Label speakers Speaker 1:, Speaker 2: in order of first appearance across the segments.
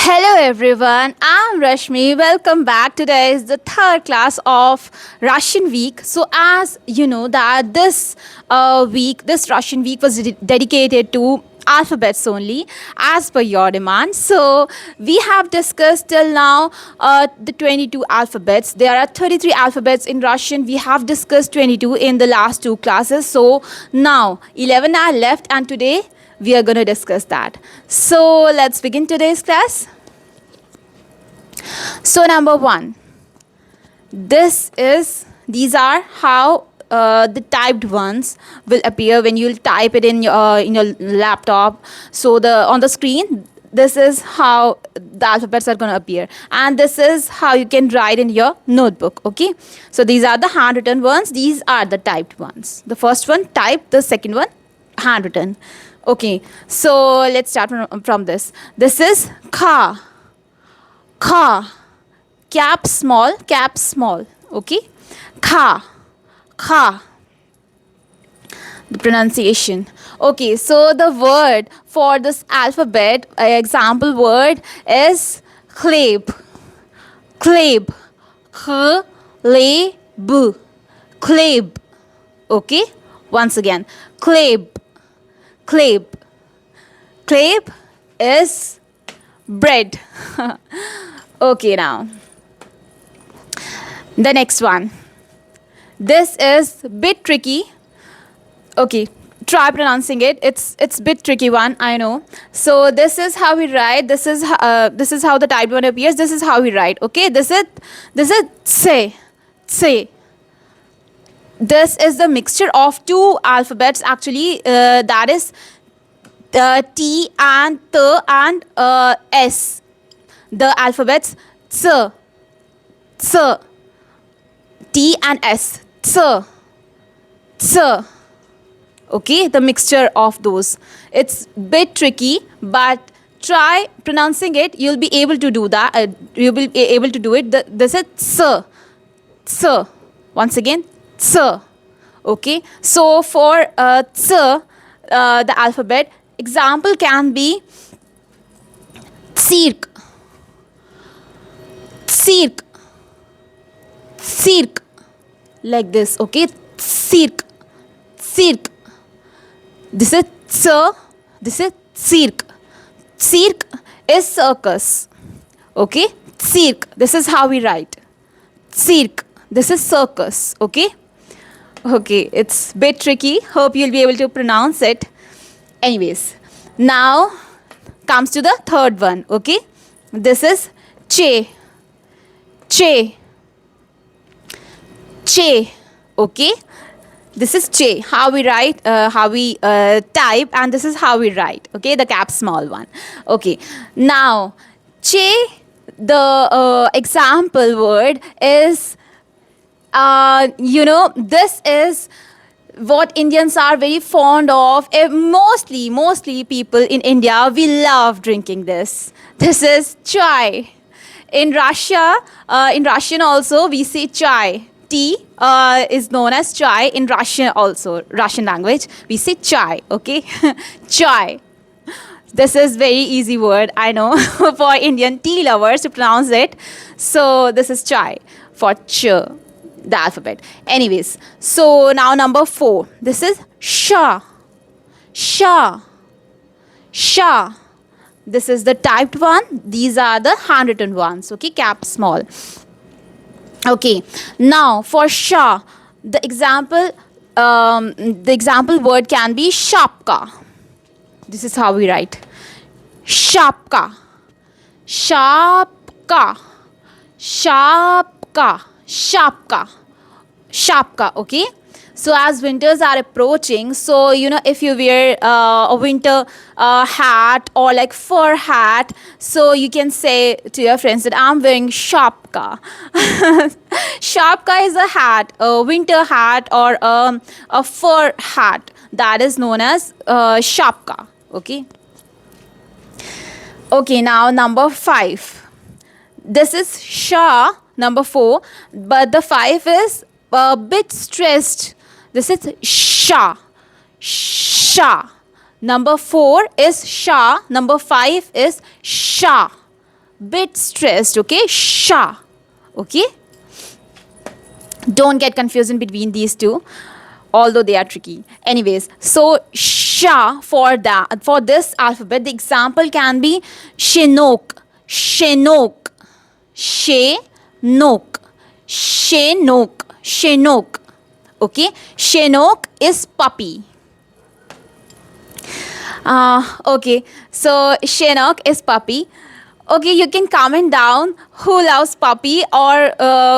Speaker 1: Hello everyone, I'm Rashmi. Welcome back. Today is the third class of Russian week. So as you know that this Russian week was dedicated to alphabets only as per your demand. So we have discussed till now the 22 alphabets. There are 33 alphabets in Russian. We have discussed 22 in the last two classes. So now 11 are left and today we are going to discuss that. So let's begin today's class. So number one, these are how the typed ones will appear when you'll type it in your laptop. So on the screen, this is how the alphabets are going to appear, and this is how you can write in your notebook. Okay, so these are the handwritten ones, these are the typed ones. The first one typed, the second one handwritten. Okay, so let's start from this. This is ka. Ka. Cap small. Okay, ka. Ka. The pronunciation. Okay, so the word for this alphabet, example word is kleb. Kleb. Kleb. Kleb. Okay, once again, kleb. Kleb. Kleb is bread. Okay, now the next one. This is bit tricky. Okay, try pronouncing it. It's bit tricky one, I know. So this is how we write. This is how the typed one appears. This is how we write. Okay, this is tse. This is the mixture of two alphabets actually. That is T and T and S. The alphabets T and S. Okay, the mixture of those. It's bit tricky, but try pronouncing it. You'll be able to do that. You will be able to do it. This is ts. Once again, ts. Okay, so for ts, the alphabet example can be cirque. Like this. Okay, cirque. This is this is cirque. Cirque is circus. Okay, cirque. This is how we write. Cirque. This is circus. Okay. Okay, it's a bit tricky. Hope you'll be able to pronounce it. Anyways, now comes to the third one. Okay, this is che. Okay, this is che. How we write, how we type, and this is how we write. Okay, the cap small one. Okay, now che. The example word is. This is what Indians are very fond of. Mostly people in India, we love drinking this. This is chai. In Russia, in Russian also, we say chai. Tea is known as chai in Russian also. Russian language, we say chai. Okay, chai. This is very easy word, I know, for Indian tea lovers to pronounce it. So this is chai for ch. The alphabet. Anyways, so now number 4. This is sha. This is the typed one. These are the handwritten ones. Okay, cap small. Okay, now for sha, the example word can be shapka. This is how we write. Shapka. Shapka. Okay, so as winters are approaching, so if you wear a winter hat or like fur hat, so you can say to your friends that I'm wearing shapka. Shapka is a hat, a winter hat or a fur hat, that is known as shapka. Okay, now number 5. This is sha, number 4, but the 5 is a bit stressed. This is sha. Number 4 is sha. Number 5 is sha. bit stressed, okay? Sha, okay? Don't get confused in between these two, although they are tricky. Anyways, so sha for this alphabet, the example can be shenok, shenok, shenok, shenok, shenok. Okay, shenok is puppy. Okay, so shenok is puppy. Okay, you can comment down who loves puppy, or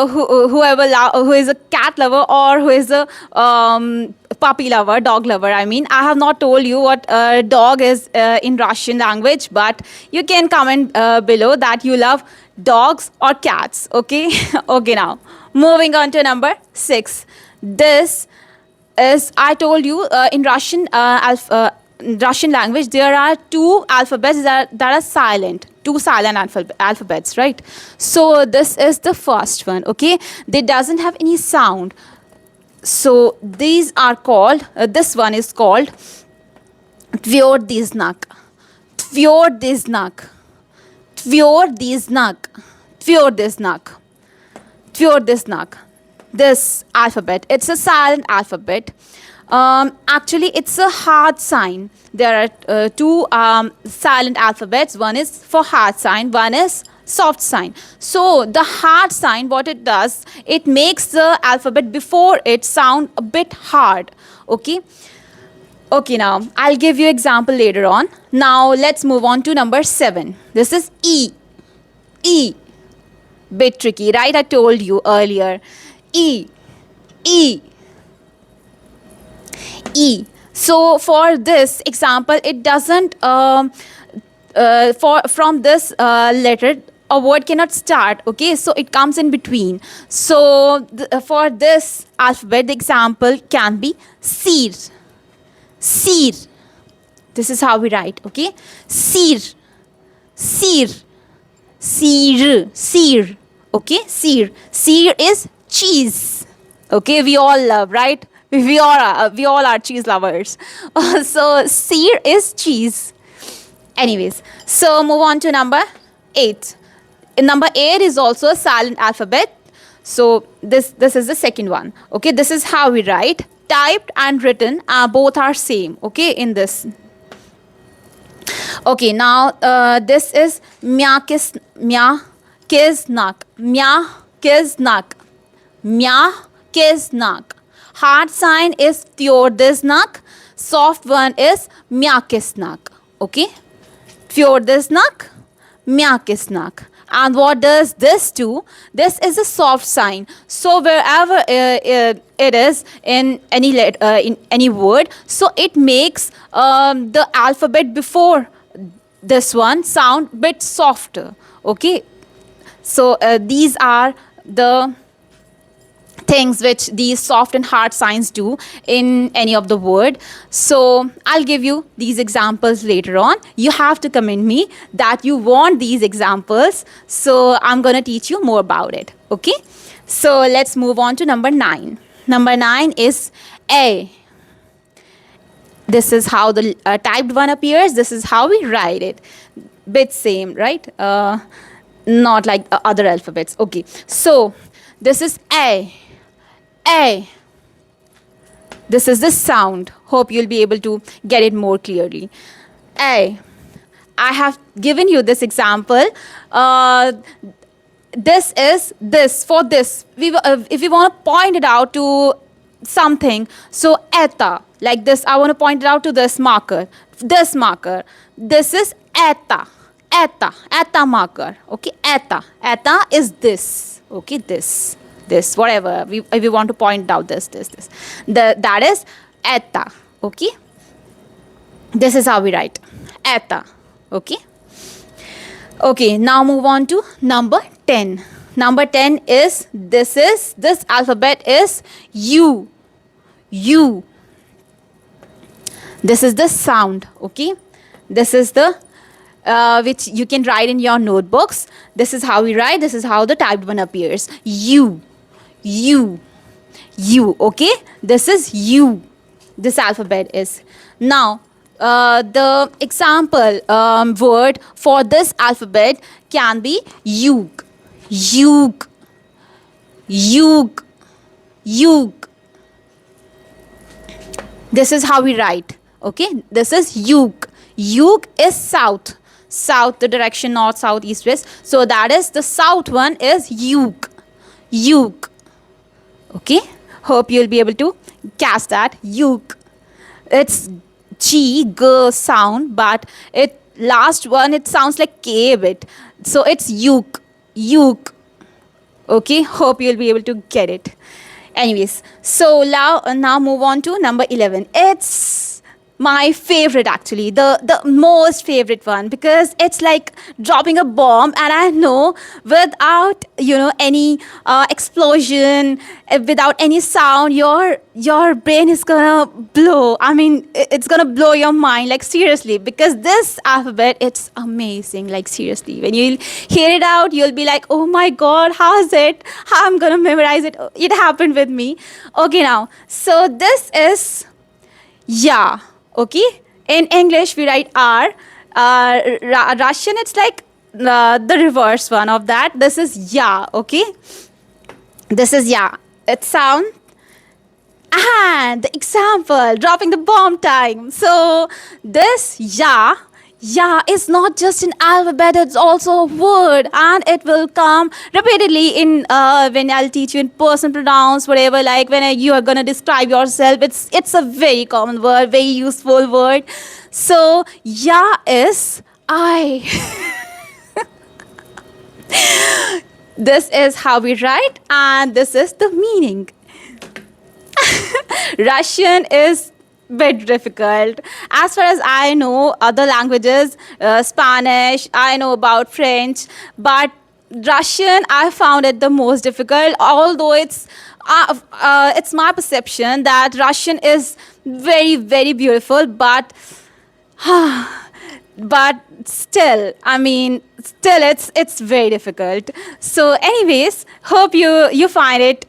Speaker 1: who is a cat lover, or who is a puppy lover, dog lover. I mean, I have not told you what dog is in Russian language, but you can comment below that you love dogs or cats. Okay, okay. Now moving on to number 6. This is, I told you, in Russian language there are 2 alphabets that are silent, 2 silent alphabets, right? So this is the first one, okay? They doesn't have any sound. So these are called, this one is called Tvyordiznak, Tvyordiznak, Tvyordiznak, Tvyordiznak, Tvyordiznak. This alphabet, it's a silent alphabet. Actually, it's a hard sign. There are 2 silent alphabets. One is for hard sign, one is soft sign. So the hard sign, what it does, it makes the alphabet before it sound a bit hard. Okay. Okay, now I'll give you example later on. Now let's move on to number 7. This is E. E. Bit tricky, right? I told you earlier. E. E. E. So for this example, it doesn't from this letter a word cannot start. Okay, so it comes in between. So for this alphabet, the example can be seer, seer. This is how we write. Okay, seer, seer, seer, seer. Okay, seer. Seer is cheese. Okay, we all love, right? We all are cheese lovers. So seer is cheese. Anyways, so move on to number 8. Number 8 is also a silent alphabet. So this is the second one. Okay, this is how we write. Typed and written both are same. Okay, in this. Okay, now this is myakiznak, myakiznak, myakiznak. Hard sign is Tvyordiznak. Soft one is myakiznak. Okay, Tvyordiznak, myakiznak. And what does this do? This is a soft sign. So wherever it is in any word, so it makes the alphabet before this one sound bit softer. Okay, so these are the things which these soft and hard signs do in any of the word. So I'll give you these examples later on. You have to comment me that you want these examples. So I'm going to teach you more about it. Okay. So let's move on to number 9. Number 9 is A. This is how the typed one appears. This is how we write it. Bit same, right? Not like other alphabets. Okay. So this is A. A. This is the sound. Hope you'll be able to get it more clearly. A. I have given you this example. This is this. For this, if we want to point it out to something, so eta, like this, I want to point it out to this marker. This marker. This is eta. Eta. Eta marker. Okay, eta. Eta is this. Okay, this, whatever if we want to point out this, that is eta. Okay, this is how we write eta. Okay. Okay, now move on to number 10. Number 10 is this alphabet is U. U. This is the sound. Okay, this is the which you can write in your notebooks. This is how we write. This is how the typed one appears. U. U. U. Okay, this is U. This alphabet is. Now The example word for this alphabet can be yug, yug, yug, yug. This is how we write. Okay, this is yug. Yug is south. South, the direction north, south, east, west. So that is the south one is yug. Yug. Okay, hope you'll be able to catch that. Yug. It's G, G sound, but it last one it sounds like K a bit. So it's yug. Yug. Okay, hope you'll be able to get it. Anyways, so now move on to number 11. It's my favorite, actually, the most favorite one, because it's like dropping a bomb, and I know without any explosion, without any sound, your brain is gonna blow. I mean, it's gonna blow your mind, like, seriously, because this alphabet, it's amazing, like, seriously. When you hear it out, you'll be like, oh my god, how is it, how I'm gonna memorize it. It happened with me. Okay, now, so this is yeah. Okay, in English we write R. Russian, it's like the reverse one of that. This is ya. Okay, this is ya. It sound. The example, dropping the bomb time. So this ya is not just an alphabet, it's also a word, and it will come repeatedly in when I'll teach you in person pronouns, whatever, like when you are gonna describe yourself. It's a very common word, very useful word. So ya is I. This is how we write, and this is the meaning. Russian is bit difficult. As far as I know, other languages, Spanish, I know about French, but Russian, I found it the most difficult. Although it's my perception that Russian is very, very beautiful, but but still, I mean, still it's very difficult. So anyways, hope you find it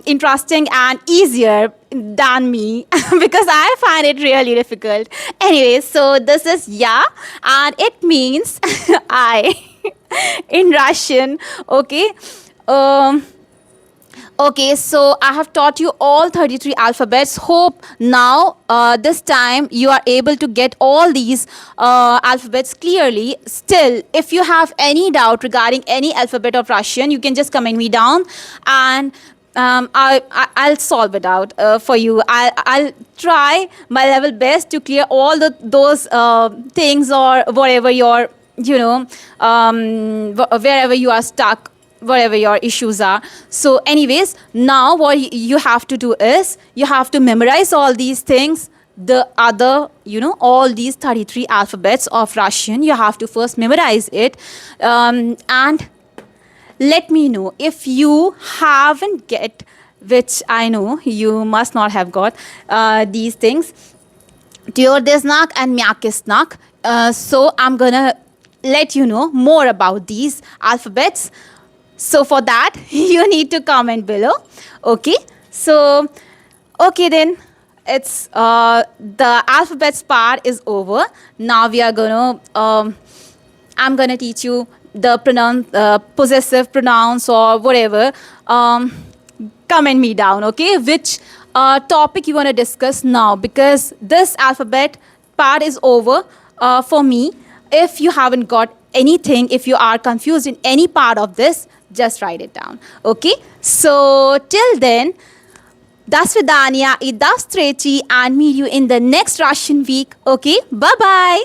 Speaker 1: interesting and easier than me, because I find it really difficult. Anyways, so this is ya, and it means I in Russian. Okay. Okay, so I have taught you all 33 alphabets. Hope now, this time, you are able to get all these alphabets clearly. Still, if you have any doubt regarding any alphabet of Russian, you can just comment me down, and I'll solve it out for you. I'll try my level best to clear all those things, or whatever your, wherever you are stuck, whatever your issues are. So anyways, now what you have to do is you have to memorize all these things, the other, all these 33 alphabets of Russian. You have to first memorize it, and let me know if you haven't get, which I know you must not have got, these things, Tyordznak and Myakistnak. So I'm gonna let you know more about these alphabets. So for that, you need to comment below. Okay. So, okay then, it's the alphabets part is over. Now we are gonna, I'm gonna teach you the possessive pronouns or whatever. Comment me down, okay? Which topic you wanna discuss now, because this alphabet part is over for me. If you haven't got anything, if you are confused in any part of this, just write it down. Okay? So, till then, до свидания и до встречи, and meet you in the next Russian week. Okay? Bye-bye.